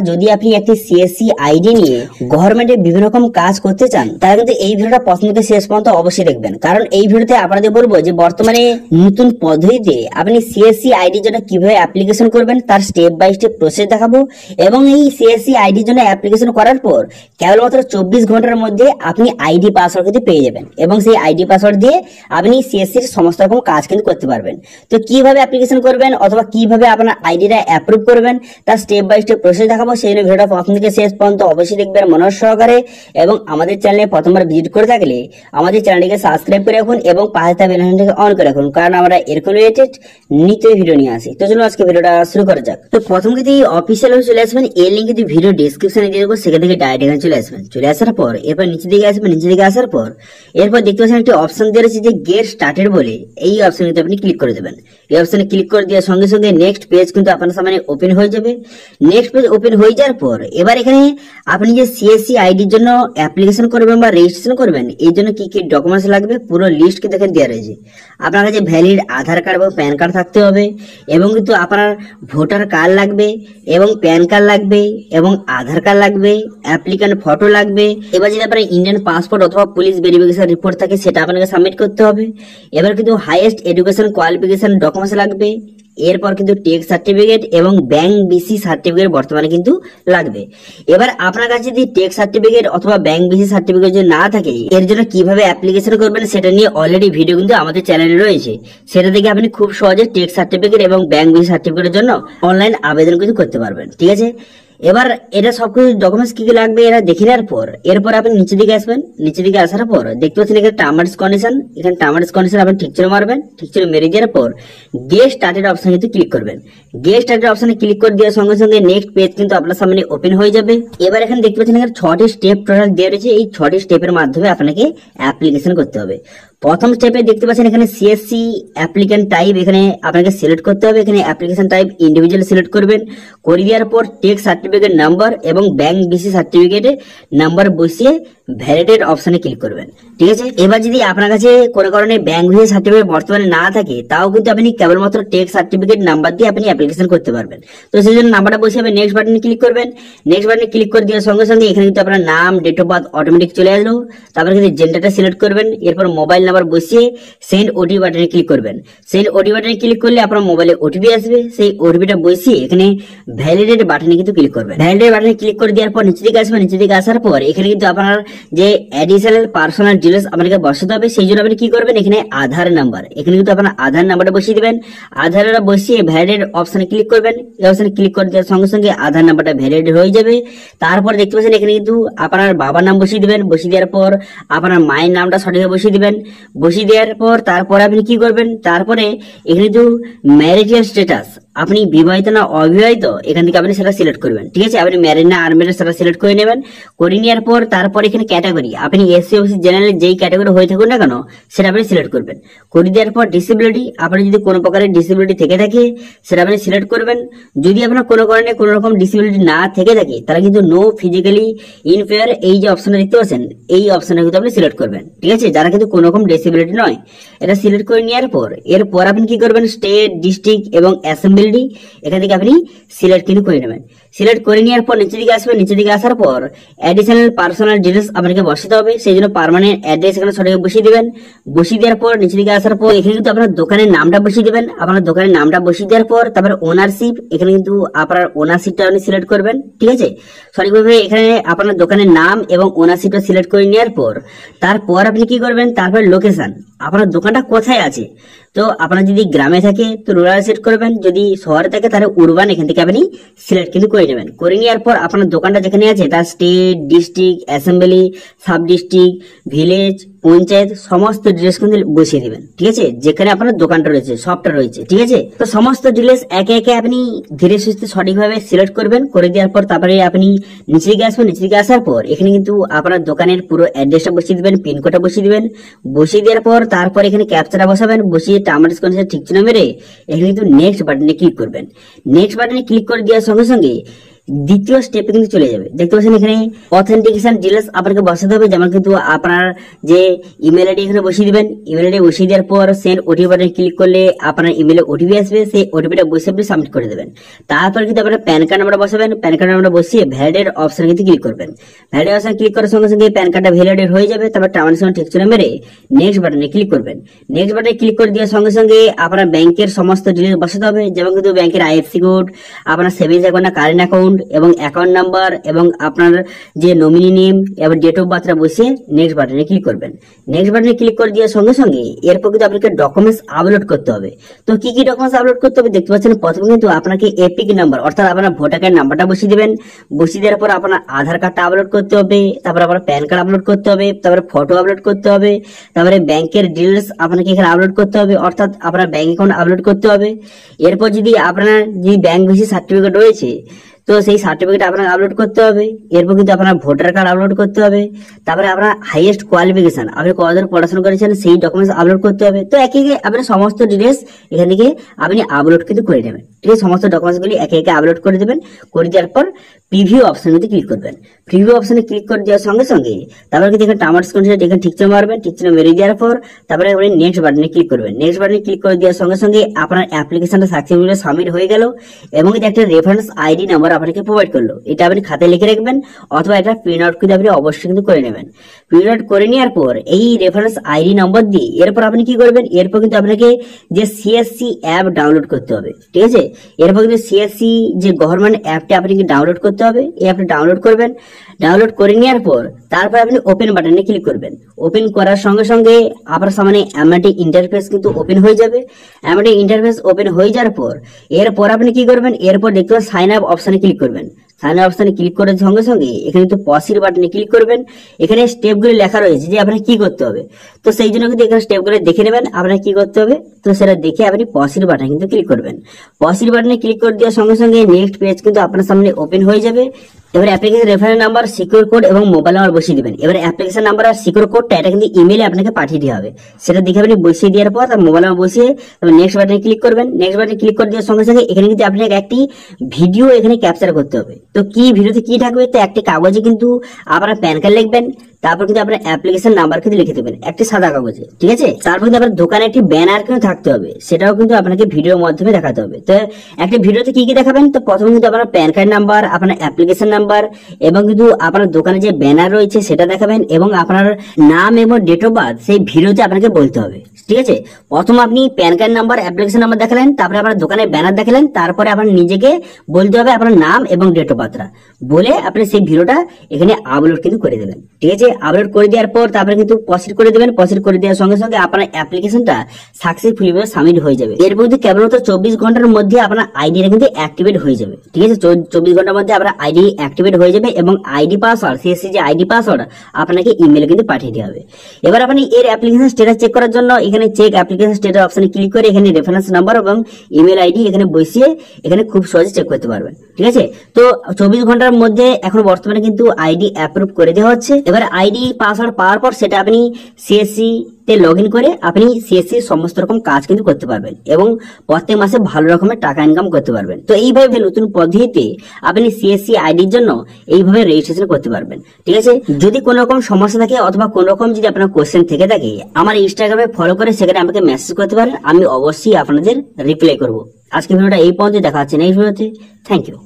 যদি আপনি একটি সিএসসি আইডি নিয়ে গভর্নমেন্টের বিভিন্ন রকম কাজ করতে চান তাহলে কিন্তু এই ভিডিওটা প্রথম থেকে শেষ পর্যন্ত অবশ্যই দেখবেন, কারণ এই ভিডিওতে আপনাদের বলবো যে বর্তমানে নতুন পদ্ধতিতে আপনি সিএসসি আইডির জন্য কিভাবে অ্যাপ্লিকেশন করবেন তার স্টেপ বাই স্টেপ প্রসেস দেখাবো। এবং এই সিএসসি আইডির জন্য অ্যাপ্লিকেশন করার পর কেবলমাত্র 24 ঘন্টার মধ্যে আপনি আইডি পাসওয়ার্ড কিন্তু পেয়ে যাবেন এবং সেই আইডি পাসওয়ার্ড দিয়ে আপনি সিএসসির সমস্ত রকম কাজ কিন্তু করতে পারবেন। তো কিভাবে অ্যাপ্লিকেশন করবেন অথবা কিভাবে আপনার আইডিটা অ্যাপ্রুভ করবেন তার স্টেপ বাই স্টেপ প্রসেস দেখাবো। সেই জন্য ভিডিওটা প্রথম থেকে শেষ পর্যন্ত অবশ্যই দেখবেন মনোযোগ সহকারে, এবং আমাদের চ্যানেলে প্রথমবার ভিজিট করে থাকলে আমাদের চ্যানেলটিকে সাবস্ক্রাইব করে রাখুন এবং পাশে থাকা বেল আইকনটিকে অন করে রাখুন, কারণ আমরা এরকম রিলেটেড নিত্য ভিডিও নিয়ে আসি। তো চলুন আজকে ভিডিওটা শুরু করা যাক। তো প্রথম কিন্তু অফিসিয়াল হয়ে চলে আসবেন, এর লিঙ্ক কিন্তু ভিডিও ডেসক্রিপশনে দিয়ে দেবো, সেখান থেকে ডাইরেক্ট এখানে চলে আসবেন। চলে আসার পর এরপর নিচে দিকে আসবেন, নিচে দিকে আসার পর এরপর দেখতে পাচ্ছেন একটি অপশন দেওয়া রয়েছে যে গেট স্টার্টেড বলে, এই অপশনে কিন্তু আপনি ক্লিক করে দেবেন। এই অপশনে ক্লিক করে দেওয়ার সঙ্গে সঙ্গে নেক্সট পেজ কিন্তু আপনার সামনে ওপেন হয়ে যাবে। নেক্সট পেজ ওপেন হয়ে যাওয়ার পর এবার এখানে আপনি যে সিএসসি আইডির জন্য অ্যাপ্লিকেশন করবেন বা রেজিস্ট্রেশন করবেন এই জন্য কি কি ডকুমেন্টস লাগবে পুরো লিস্ট কিন্তু এখানে দেওয়া রয়েছে। আপনার কাছে ভ্যালিড আধার কার্ড এবং প্যান কার্ড থাকতে হবে, এবং কিন্তু আপনার ভোটার কার্ড লাগবে এবং প্যান কার্ড লাগবে এবং আধার কার্ড লাগবে, অ্যাপ্লিক্যান্ট ফটো লাগবে। এবার যদি আপনার ইন্ডিয়ান পাসপোর্ট অথবা পুলিশ ভেরিফিকেশন রিপোর্ট থাকে সেটা আপনাকে সাবমিট করতে হবে। এবার কিন্তু হাইয়েস্ট এডুকেশন কোয়ালিফিকেশন ডকুমেন্টস লাগবে। এরপর কিন্তু টেক্স সার্টিফিকেট এবং ব্যাংক বিসি সার্টিফিকেট বর্তমানে কিন্তু লাগবে। এবার আপনার কাছে যদি টেক্স সার্টিফিকেট অথবা ব্যাংক বিসি সার্টিফিকেট যদি না থাকে এর জন্য কিভাবে অ্যাপ্লিকেশন করবেন সেটা নিয়ে অলরেডি ভিডিও কিন্তু আমাদের চ্যানেলে রয়েছে, সেটা থেকে আপনি খুব সহজে টেক্স সার্টিফিকেট এবং ব্যাংক বিসি সার্টিফিকেটের জন্য অনলাইন আবেদন কিন্তু করতে পারবেন। ঠিক আছে, এবার এটা সবকিছু ডকুমেন্টস কি কি লাগবে এরা দেখে নেওয়ার পর এরপর আপনি নিচে দিকে আসবেন। নিচে দিকে আসার পর দেখতে পাচ্ছেন এখানে টার্মস কন্ডিশন, এখানে টার্মস কন্ডিশন আপনি ঠিক করে মারবেন। ঠিক করে মেরে দেওয়ার পর গেট স্টার্টেড অপশন কিন্তু ক্লিক করবেন। গেট স্টার্টেড অপশনে ক্লিক করে দেওয়ার সঙ্গে সঙ্গে নেক্সট পেজ কিন্তু আপনার সামনে ওপেন হয়ে যাবে। এবার এখানে দেখতে পাচ্ছেন এখানে 6টি স্টেপ টোটাল দেওয়া রয়েছে, এই 6টি স্টেপের মাধ্যমে আপনাকে অ্যাপ্লিকেশন করতে হবে। প্রথম স্টেপে দেখতে পাচ্ছেন এখানে সিএসসি অ্যাপ্লিক্যান্ট টাইপ এখানে আপনাকে সিলেক্ট করতে হবে। এখানে অ্যাপ্লিকেশন টাইপ ইন্ডিভিজুয়াল সিলেক্ট করবেন, করে দেওয়ার পর টেক্স সার্টিফিকেট নাম্বার এবং ব্যাংক বিসি সার্টিফিকেটের নাম্বার বসিয়ে ভ্যালিডেট অপশনে ক্লিক করবেন। ঠিক আছে, এবার যদি আপনার কাছে কোনো কারণে ব্যাংক বিসি সার্টিফিকেট বর্তমানে না থাকে তাও কিন্তু আপনি কেবলমাত্র টেক্স সার্টিফিকেট নাম্বার দিয়ে আপনি অ্যাপ্লিকেশন করতে পারবেন। তো সেই জন্য নাম্বারটা বসিয়ে আপনি নেক্সট বাটনে ক্লিক করবেন। নেক্সট বাটনে ক্লিক করে দেওয়ার সঙ্গে সঙ্গে এখানে কিন্তু আপনার নাম ডেট অফ বার্থ অটোমেটিক চলে আসলো। তারপরে কিন্তু জেন্ডারটা সিলেক্ট করবেন, এরপর মোবাইল নাম্বার বসিয়ে সেন্ড ওটিপি বাটনে ক্লিক করবেন। সেন্ড ওটিপি বাটনে ক্লিক করলে আপনার মোবাইলে ওটিপি আসবে, সেই ওটিপিটা বসিয়ে এখানে ভ্যালিডেট বাটনে কিন্তু ক্লিক করবেন। ভ্যালিডেট বাটনে ক্লিক করে দেওয়ার পর নিচে দিকে আসবেন। নিচে দিকে আসার পর এখানে কিন্তু আপনার যে অ্যাডিশনাল পার্সোনাল ডিটেইলস আপনাকে বসাতে হবে, সেই জন্য আপনি কি করবেন এখানে আধার নাম্বার, এখানে কিন্তু আপনার আধার নাম্বারটা বসিয়ে দিবেন। আধারটা বসিয়ে ভ্যালিডেট অপশনে ক্লিক করবেন। এই অপশনে ক্লিক করে দেওয়ার সঙ্গে সঙ্গে আধার নাম্বারটা ভ্যালিড হয়ে যাবে। তারপর দেখতে পাচ্ছেন এখানে কিন্তু আপনার বাবার নাম বসিয়ে দিবেন। বসিয়ে দেওয়ার পর আপনার মায়ের নামটা সঠিকভাবে বসিয়ে দিবেন। বসিয়ে দেওয়ার পর তারপরে আপনি কি করবেন, তারপরে এখানে কিন্তু ম্যারিটাল স্ট্যাটাস আপনি বিবাহিত না অবিবাহিত এখান থেকে আপনি সেটা সিলেক্ট করবেন। ঠিক আছে, আপনি ম্যারিড না আনম্যারিড সেটা সিলেক্ট করে নেবেন। করে নেওয়ার পর তারপর এখানে ক্যাটাগরি আপনি এসসি ওবিসি জেনারেল যেই ক্যাটাগরি হয়ে থাকুন না কেন সেটা আপনি সিলেক্ট করবেন। করে দেওয়ার পর ডিসেবিলিটি আপনি যদি কোনো প্রকারের ডিসেবিলিটি থেকে থাকে সেটা আপনি সিলেক্ট করবেন। যদি আপনার কোনো কারণে কোনো রকম ডিসেবিলিটি না থেকে থাকে তাহলে কিন্তু নো ফিজিক্যালি ইনফেয়ার এই যে অপশনটা দেখতে পাচ্ছেন এই অপশনটা কিন্তু আপনি সিলেক্ট করবেন। ঠিক আছে, যারা কিন্তু কোনো রকম ডিসেবিলিটি নয় এটা সিলেক্ট করে নেওয়ার পর এরপর আপনি কি করবেন স্টেট ডিস্ট্রিক্ট এবং অ্যাসেম্বলি এখান থেকে আপনি সিলেক্ট কিন্তু করে নেবেন। সিলেক্ট করে নেওয়ার পর নিচে দিকে আসবেন। নিচে দিকে আসার পর অ্যাডিশনাল পার্সোনাল ডিটেইলস আপনাকে বসাতে হবে, সেই জন্য পার্মানেন্ট অ্যাড্রেস এখানে সঠিক বসিয়ে দিবেন। বসিয়ে দেওয়ার পর নিচে দিকে আসার পর এখানে কিন্তু আপনার দোকানের নামটা বসিয়ে দিবেন। আপনার দোকানের নামটা বসিয়ে দেওয়ার পর তারপরে ওনারশিপ এখানে কিন্তু আপনার ওনারশিপটা আপনি সিলেক্ট করবেন। ঠিক আছে, সঠিকভাবে এখানে আপনার দোকানের নাম এবং ওনারশিপটা সিলেক্ট করে নেওয়ার পর তারপর আপনি কি করবেন, তারপর লোকেশন আপনার দোকানটা কোথায় আছে। তো আপনার যদি গ্রামে থাকে তো রুরাল সিলেক্ট করবেন, যদি শহরে থাকে তাহলে উরবান এখান থেকে আপনি সিলেক্ট কিন্তু করে নেবেন। করে নেওয়ার পর আপনার দোকানটা যেখানে আছে তার state district assembly sub district village panchayat সমস্ত ডিটেলস কিন্তু বসিয়ে দিবেন। ঠিক আছে, যেখানে আপনার দোকানটা রয়েছে সবটা রয়েছে। ঠিক আছে, তো সমস্ত ডিটেলস একে একে আপনি ধীরে সুস্থে সঠিকভাবে সিলেক্ট করবেন। করে দেওয়ার পর তারপরে আপনি নিচে দিকে আসবেন। নিচে দিকে আসার পর এখানে কিন্তু আপনার দোকানের পুরো অ্যাড্রেসটা বসিয়ে দিবেন, পিনকোডটা বসিয়ে দিবেন। বসিয়ে দেওয়ার পর তারপর এখানে ক্যাপচাটা বসাবেন, বসিয়ে টার্মস কন্ডিশন ঠিক চিহ্ন মেরে এখানে কিন্তু নেক্সট বাটনে ক্লিক করবেন। নেক্সট বাটনে ক্লিক করে দেওয়ার সঙ্গে সঙ্গে দ্বিতীয় স্টেপে কিন্তু চলে যাবে। দেখতে পাচ্ছেন এখানে অথেন্টিকেশন ডিটেইলস আপনাকে বসাতে হবে, যেমন কিন্তু আপনার যে ইমেল আইডি এখানে বসিয়ে দিবেন। ইমেল আইডি বসিয়ে দেওয়ার পর সেন্ড ওটিপি বাটনে ক্লিক করলে আপনার ইমেলে ওটিপি আসবে, সেই ওটিপিটা বসে আপনি সাবমিট করে দেবেন। তারপর কিন্তু আপনার প্যান কার্ড নাম্বার বসাবেন, প্যান কার্ড নাম্বার বসিয়ে ভ্যালিডেট অপশনে কিন্তু ক্লিক করবেন। ভ্যালিডেট অপশন ক্লিক করার সঙ্গে সঙ্গে প্যান কার্ডটা ভ্যালিডেট হয়ে যাবে। তারপর ট্রানজাকশন ঠিক চলে মেরে নেক্সট বাটনে ক্লিক করবেন। নেক্সট বাটনে ক্লিক করে দেওয়ার সঙ্গে সঙ্গে আপনার ব্যাংকের সমস্ত ডিটেইলস বসাতে হবে, যেমন কিন্তু ব্যাংকের আইএফসি কোড, আপনার সেভিংস অ্যাকাউন্ট না কারেন্ট অ্যাকাউন্ট এবং অ্যাকাউন্ট নাম্বার এবং আপনার যে নমিনি নেম এবং ডেট অফ বার্থটা বসিয়ে নেক্সট বাটনে ক্লিক করবেন। নেক্সট বাটনে ক্লিক করে দেওয়ার সঙ্গে সঙ্গে এরপর কিন্তু আপনাকে ডকুমেন্টস আপলোড করতে হবে। তো কি কি ডকুমেন্টস আপলোড করতে হবে দেখতে পাচ্ছেন। প্রথমে কিন্তু আপনাকে এপিক নাম্বার অর্থাৎ আপনার ভোটার কার্ড নাম্বারটা বসিয়ে দিবেন। বসিয়ে দেওয়ার পর আপনার আধার কার্ডটা আপলোড করতে হবে, তারপর আপনার প্যান কার্ড আপলোড করতে হবে, তারপরে ফটো আপলোড করতে হবে, তারপরে ব্যাংকের ডিটেইলস আপনাকে এখানে আপলোড করতে হবে, অর্থাৎ আপনার ব্যাংক অ্যাকাউন্ট আপলোড করতে হবে। এরপর যদি আপনার যে ব্যাংক ভিসি সার্টিফিকেট রয়েছে তো সেই সার্টিফিকেট আপনাকে আপলোড করতে হবে। এরপর কিন্তু আপনার ভোটার কার্ড আপলোড করতে হবে। তারপরে আপনার হাইয়েস্ট কোয়ালিফিকেশন, আপনি কতদূর পড়াশোনা করেছেন সেই ডকুমেন্টস আপলোড করতে হবে। তো একে একে আপনার সমস্ত ডিটেলস এখান থেকে আপনি আপলোড কিন্তু করে নেবেন। ঠিক আছে, সমস্ত ডকুমেন্টস গুলি একে একে আপলোড করে দেবেন। করে দেওয়ার পর প্রিভিউ অপশনে ক্লিক করবেন। প্রিভিউ অপশনে ক্লিক করে দেওয়ার সঙ্গে সঙ্গে তারপর কিন্তু এখানে টার্মস কন্ডিশন এখানে ঠিক চিহ্ন মারবেন। ঠিক চিহ্ন মেরে দেওয়ার পর তারপরে আপনি নেক্সট বাটনে ক্লিক করবেন। নেক্সট বাটনে ক্লিক করে দেওয়ার সঙ্গে সঙ্গে আপনার অ্যাপ্লিকেশনটা সাকসেসফুলি সাবমিট হয়ে গেল এবং এটা একটা রেফারেন্স আইডি নাম্বার আপনাকে প্রোভাইড করলো। এটা আপনি খাতায় লিখে রাখবেন অথবা এটা প্রিন্ট আউট করে আপনি অবশ্যই কিন্তু করে নেবেন। প্রিন্ট আউট করে নেওয়ার পর এই রেফারেন্স আইডি নাম্বার দিয়ে এরপর আপনি কি করবেন, এরপর কিন্তু আপনাকে যে সিএসসি অ্যাপ ডাউনলোড করতে হবে। ঠিক আছে, এরপর কিন্তু সিএসসি যে গভর্নমেন্ট অ্যাপটা আপনাকে ডাউনলোড করতে হবে। এই অ্যাপটা ডাউনলোড করবেন। ডাউনলোড করে নেওয়ার পর তারপর আপনি ওপেন বাটনে ক্লিক করবেন। ওপেন করার সঙ্গে সঙ্গে আপনার সামনে এমআরটি ইন্টারফেস কিন্তু ওপেন হয়ে যাবে। এমআরটি ইন্টারফেস ওপেন হয়ে যাওয়ার পর এরপর আপনি কি করবেন, এরপর দেখতে পাবেন সাইন আপ অপশনে ক্লিক করবেন। সাইন আপ অপশনে ক্লিক করার সঙ্গে সঙ্গে এখানে কিন্তু পসির বাটনে ক্লিক করবেন। এখানে স্টেপগুলো লেখা রয়েছে যে আপনাকে কি করতে হবে। তো সেই জন্য কিন্তু এখানে স্টেপগুলো দেখে নেবেন আপনাকে কি করতে হবে। তো সেটা দেখে আপনি পসির বাটনে কিন্তু ক্লিক করবেন। পসির বাটনে ক্লিক করে দেওয়ার সঙ্গে সঙ্গে নেক্সট পেজ কিন্তু আপনার সামনে ওপেন হয়ে যাবে। এবার application reference number, secure code এবং মোবাইল নাম্বার বসিয়ে দিবেন। এবার অ্যাপ্লিকেশন নাম্বার আর সিকিউর কোডটা এটা কিন্তু ইমেলে আপনাকে পাঠিয়ে দেওয়া হবে। সেটা দেখে আপনি বসিয়ে দেওয়ার পর তার মোবাইল নাম্বার বসিয়ে তারপর নেক্সট বাটনে ক্লিক করবেন। নেক্সট বাটনে ক্লিক করে দেওয়ার সঙ্গে সঙ্গে এখানে কিন্তু আপনাকে একটি ভিডিও এখানে ক্যাপচার করতে হবে। তো কি ভিডিওতে কি থাকবে, তো একটি কাগজে কিন্তু আপনার প্যান কার্ড লিখবেন। তারপর কিন্তু আপনার অ্যাপ্লিকেশন নাম্বার কিন্তু লিখে দেবেন একটি সাদা কাগজে। ঠিক আছে, তারপর কিন্তু আপনার দোকানে একটি ব্যানার কিন্তু থাকতে হবে, সেটাও কিন্তু আপনাকে ভিডিওর মাধ্যমে দেখাতে হবে। তো একটি ভিডিওতে কি কি দেখাবেন, তো প্রথমে কিন্তু আপনার প্যান কার্ড নাম্বার, আপনার অ্যাপ্লিকেশন নাম্বার এবং কিন্তু আপনার দোকানে যে ব্যানার রয়েছে সেটা দেখাবেন এবং আপনার নাম এবং ডেট অফ বার্থ সেই ভিডিওতে আপনাকে বলতে হবে। ঠিক আছে, প্রথম আপনি pan card number, application number দেখালেন, তারপরে আপনার দোকানের ব্যানার দেখালেন, তারপরে আপনার নিজেকে বলতে হবে আপনার নাম এবং ডেট অফ বার্থটা বলে আপনি সেই ভিডিওটা এখানে আপলোড কিন্তু করে দেবেন। ঠিক আছে, আপলোড করে দেওয়ার পর তারপরে কিন্তু প্রসিড করে দেবেন। প্রসিড করে দেওয়ার সঙ্গে সঙ্গে আপনার অ্যাপ্লিকেশনটা সাকসেসফুলি সাবমিট হয়ে যাবে। এরপর কিন্তু কেবলমাত্র 24 ঘন্টার মধ্যে আপনার আইডিটা কিন্তু অ্যাক্টিভেট হয়ে যাবে। ঠিক আছে, 24 ঘন্টার মধ্যে আপনার আইডি অ্যাক্টিভেট হয়ে যাবে এবং আইডি পাসওয়ার্ড, সিএসসি যে আইডি পাসওয়ার্ড আপনাকে ইমেলে কিন্তু পাঠিয়ে দেওয়া হবে। এবার আপনি এর অ্যাপ্লিকেশন স্ট্যাটাস চেক করার জন্য এখানে চেক অ্যাপ্লিকেশন স্ট্যাটাস অপশনে ক্লিক করে এখানে রেফারেন্স নাম্বার এবং ইমেল আইডি এখানে বসিয়ে এখানে খুব সহজে চেক করতে পারবেন। ঠিক আছে, তো 24 ঘন্টার মধ্যে এখন বর্তমানে কিন্তু আইডি অ্যাপ্রুভ করে দেওয়া হচ্ছে। এবার আইডি পাসওয়ার্ড পাওয়ার পর সেটা আপনি সিএসসি তে লগ ইন করে আপনি সিএসসি সমস্ত রকম কাজ কিন্তু করতে পারবেন এবং প্রত্যেক মাসে ভালো রকমের টাকা ইনকাম করতে পারবেন। তো এইভাবে নতুন পদ্ধতিতে আপনি সিএসসি আইডির জন্য এইভাবে রেজিস্ট্রেশন করতে পারবেন। ঠিক আছে, যদি কোনো রকম সমস্যা থাকে অথবা কোনো রকম যদি আপনার কোশ্চেন থেকে থাকে আমার ইনস্টাগ্রামে ফলো করে সেখানে আমাকে মেসেজ করতে পারেন, আমি অবশ্যই আপনাদের রিপ্লাই করব। আজকে ভিডিওটা এই পর্যন্ত, দেখা হচ্ছে নেক্সট ভিডিওতে। Thank you.